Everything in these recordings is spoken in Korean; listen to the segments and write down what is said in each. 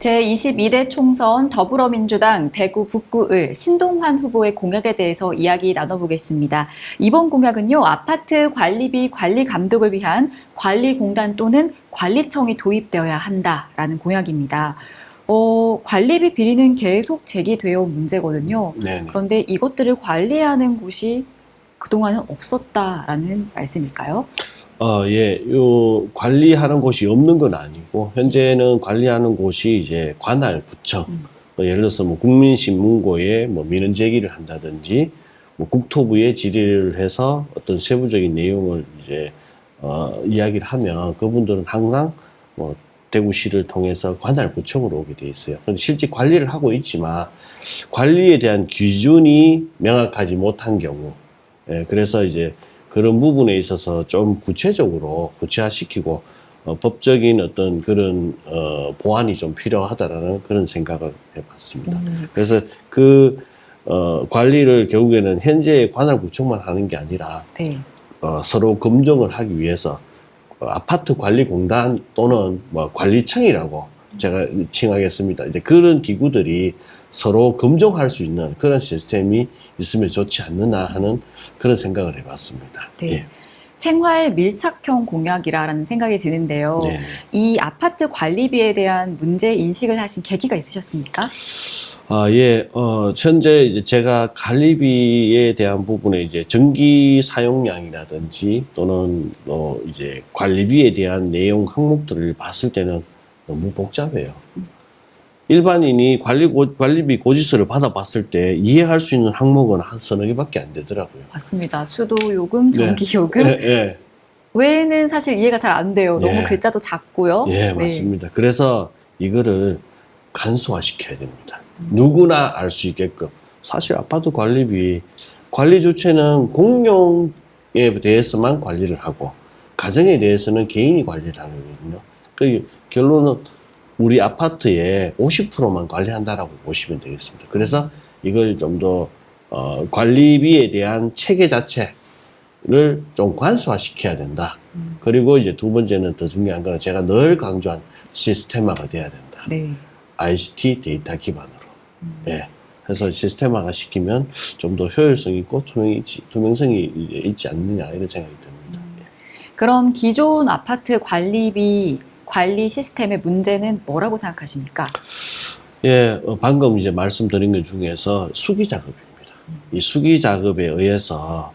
제22대 총선 더불어민주당 대구 북구을 신동환 후보의 공약에 대해서 이야기 나눠보겠습니다. 이번 공약은요, 아파트 관리비 관리 감독을 위한 관리공단 또는 관리청이 도입되어야 한다라는 공약입니다. 관리비 비리는 계속 제기되어 온 문제거든요. 네네. 그런데 이것들을 관리하는 곳이 그동안은 없었다라는 말씀일까요? 예, 관리하는 곳이 없는 건 아니고, 현재는 관리하는 곳이 이제 관할구청, 예를 들어서 뭐 국민신문고에 뭐 민원 제기를 한다든지, 뭐 국토부에 질의를 해서 어떤 세부적인 내용을 이제, 이야기를 하면 그분들은 항상 뭐 대구시를 통해서 관할구청으로 오게 돼 있어요. 그런데 실제 관리를 하고 있지만, 관리에 대한 기준이 명확하지 못한 경우, 예, 그래서 이제 그런 부분에 있어서 좀 구체적으로 구체화시키고 법적인 어떤 그런 보완이 좀 필요하다라는 그런 생각을 해봤습니다. 그래서 그 관리를 결국에는 현재 관할구청만 하는 게 아니라 네. 서로 검증을 하기 위해서 아파트 관리공단 또는 뭐 관리청이라고 제가 칭하겠습니다. 이제 그런 기구들이 서로 검증할 수 있는 그런 시스템이 있으면 좋지 않느냐 하는 그런 생각을 해봤습니다. 네. 예. 생활 밀착형 공약이라는 생각이 드는데요. 네. 이 아파트 관리비에 대한 문제 인식을 하신 계기가 있으셨습니까? 예, 현재 이제 제가 관리비에 대한 부분에 이제 전기 사용량이라든지 또는 이제 관리비에 대한 내용 항목들을 봤을 때는 너무 복잡해요. 일반인이 관리비 고지서를 받아봤을 때 이해할 수 있는 항목은 한 서너 개밖에 안 되더라고요. 맞습니다. 수도 요금, 네. 전기 요금 예. 외에는 사실 이해가 잘 안 돼요. 너무 예. 글자도 작고요. 예, 맞습니다. 그래서 이거를 간소화시켜야 됩니다. 누구나 알 수 있게끔. 사실 아파트 관리비, 관리 주체는 공용에 대해서만 관리를 하고, 가정에 대해서는 개인이 관리를 하는 거거든요. 그 결론은 우리 아파트의 50%만 관리한다라고 보시면 되겠습니다. 그래서 이걸 좀 더, 관리비에 대한 체계 자체를 좀 관소화시켜야 된다. 그리고 이제 두 번째는 더 중요한 거는 제가 늘 강조한 시스템화가 돼야 된다. 네. ICT 데이터 기반으로. 예. 그래서 시스템화가 시키면 좀 더 효율성 있고 투명성이 있지 않느냐 이런 생각이 듭니다. 예. 그럼 기존 아파트 관리비 관리 시스템의 문제는 뭐라고 생각하십니까? 예, 방금 이제 말씀드린 것 중에서 수기 작업입니다. 이 수기 작업에 의해서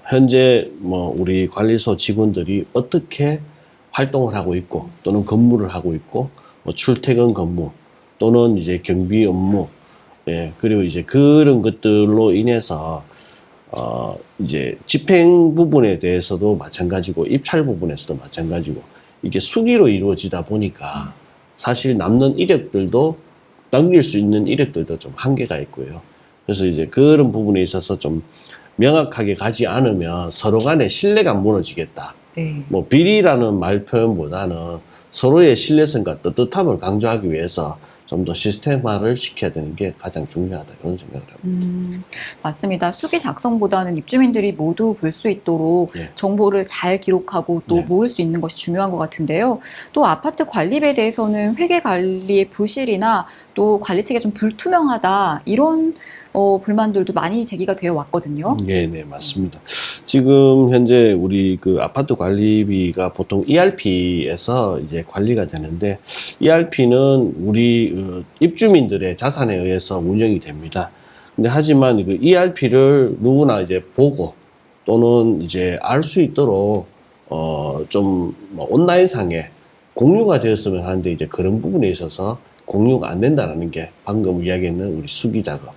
현재 뭐 우리 관리소 직원들이 어떻게 활동을 하고 있고 또는 근무를 하고 있고 뭐 출퇴근 근무 또는 이제 경비 업무, 예, 그리고 이제 그런 것들로 인해서 이제 집행 부분에 대해서도 마찬가지고 입찰 부분에서도 마찬가지고 이게 수기로 이루어지다 보니까 사실 남는 이력들도 넘길 수 있는 이력들도 좀 한계가 있고요. 그래서 이제 그런 부분에 있어서 좀 명확하게 가지 않으면 서로 간에 신뢰가 무너지겠다. 네. 뭐 비리라는 말 표현보다는 서로의 신뢰성과 떳떳함을 강조하기 위해서 좀 더 시스템화를 시켜야 되는 게 가장 중요하다 이런 생각을 합니다. 맞습니다. 수기 작성보다는 입주민들이 모두 볼 수 있도록 네. 정보를 잘 기록하고 또 네. 모을 수 있는 것이 중요한 것 같은데요. 또 아파트 관리비에 대해서는 회계 관리의 부실이나 또 관리 체계가 좀 불투명하다 이런 불만들도 많이 제기가 되어 왔거든요. 네, 맞습니다. 지금 현재 우리 그 아파트 관리비가 보통 ERP에서 이제 관리가 되는데 ERP는 우리 입주민들의 자산에 의해서 운영이 됩니다. 근데 하지만 그 ERP를 누구나 이제 보고 또는 이제 알 수 있도록 좀 온라인상에 공유가 되었으면 하는데 이제 그런 부분에 있어서 공유가 안 된다는 게 방금 이야기했는 우리 수기 작업.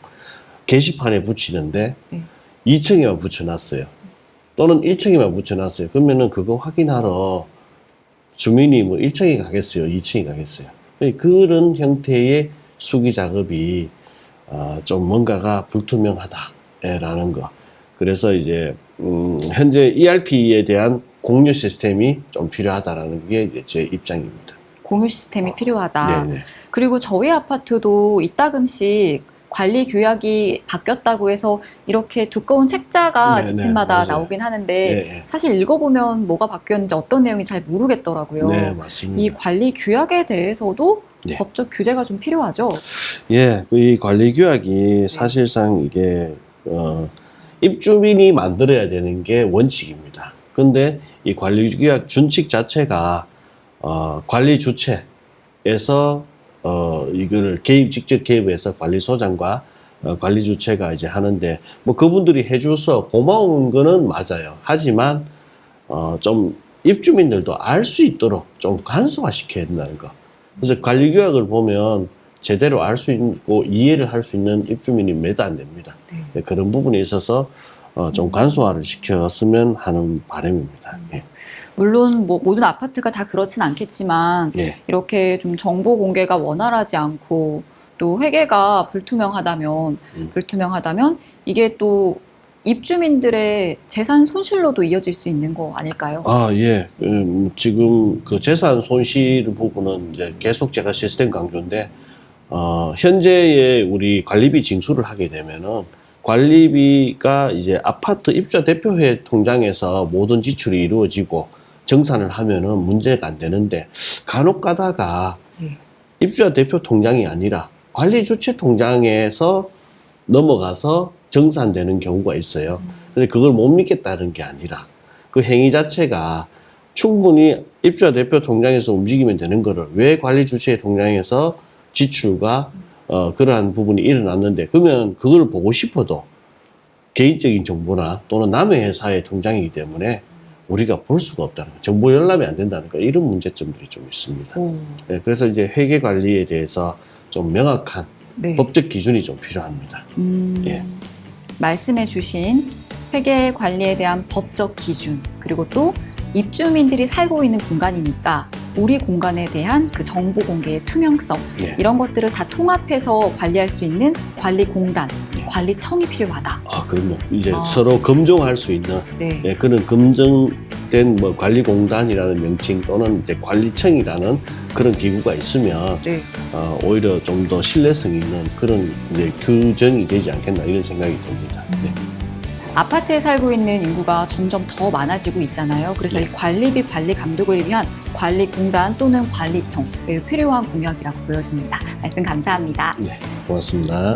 게시판에 붙이는데 네. 2층에만 붙여놨어요. 또는 1층에만 붙여놨어요. 그러면은 그거 확인하러 주민이 뭐 1층에 가겠어요? 2층에 가겠어요? 그런 형태의 수기 작업이 좀 뭔가가 불투명하다라는 거. 그래서 이제 현재 ERP에 대한 공유 시스템이 좀 필요하다라는 게 제 입장입니다. 공유 시스템이 필요하다. 네네. 그리고 저희 아파트도 이따금씩 관리 규약이 바뀌었다고 해서 이렇게 두꺼운 책자가 네, 집집마다 네, 맞아요. 나오긴 하는데 예, 사실 읽어보면 뭐가 바뀌었는지 어떤 내용이 잘 모르겠더라고요. 네, 맞습니다. 이 관리 규약에 대해서도 네. 법적 규제가 좀 필요하죠. 예, 이 관리 규약이 사실상 이게 입주민이 만들어야 되는 게 원칙입니다. 근데 이 관리 규약 준칙 자체가 관리 주체에서 이거를 직접 개입해서 관리소장과 관리 주체가 이제 하는데 뭐 그분들이 해줘서 고마운 거는 맞아요. 하지만 좀 입주민들도 알 수 있도록 좀 간소화 시켜야 된다는 거. 그래서 관리 규약을 보면 제대로 알 수 있고 이해를 할 수 있는 입주민이 몇 안 됩니다. 네. 그런 부분에 있어서 좀 간소화를 시켰으면 하는 바람입니다. 예. 물론 뭐 모든 아파트가 다 그렇진 않겠지만 예. 이렇게 좀 정보 공개가 원활하지 않고 또 회계가 불투명하다면 이게 또 입주민들의 재산 손실로도 이어질 수 있는 거 아닐까요? 예. 지금 그 재산 손실 부분은 이제 계속 제가 시스템 강조인데, 현재의 우리 관리비 징수를 하게 되면은 관리비가 이제 아파트 입주자 대표회 통장에서 모든 지출이 이루어지고 정산을 하면은 문제가 안 되는데 간혹 가다가 네. 입주자 대표 통장이 아니라 관리 주체 통장에서 넘어가서 정산되는 경우가 있어요. 근데 그걸 못 믿겠다는 게 아니라 그 행위 자체가 충분히 입주자 대표 통장에서 움직이면 되는 거를 왜 관리 주체의 통장에서 지출과 그러한 부분이 일어났는데 그러면 그걸 보고 싶어도 개인적인 정보나 또는 남의 회사의 통장이기 때문에 우리가 볼 수가 없다는 거, 정보 열람이 안 된다는 거 이런 문제점들이 좀 있습니다. 네, 그래서 이제 회계 관리에 대해서 좀 명확한 네. 법적 기준이 좀 필요합니다. 예. 말씀해 주신 회계 관리에 대한 법적 기준 그리고 또 입주민들이 살고 있는 공간이니까 우리 공간에 대한 그 정보 공개의 투명성 예. 이런 것들을 다 통합해서 관리할 수 있는 관리공단, 예. 관리청이 필요하다. 그럼요. 이제 서로 검증할 수 있는 네. 예, 그런 검증된 뭐 관리공단이라는 명칭 또는 이제 관리청이라는 그런 기구가 있으면 네. 오히려 좀 더 신뢰성 있는 그런 이제 규정이 되지 않겠나 이런 생각이 듭니다. 네. 아파트에 살고 있는 인구가 점점 더 많아지고 있잖아요. 그래서 네. 이 관리비 관리 감독을 위한 관리공단 또는 관리청 매우 필요한 공약이라고 보여집니다. 말씀 감사합니다. 네, 고맙습니다.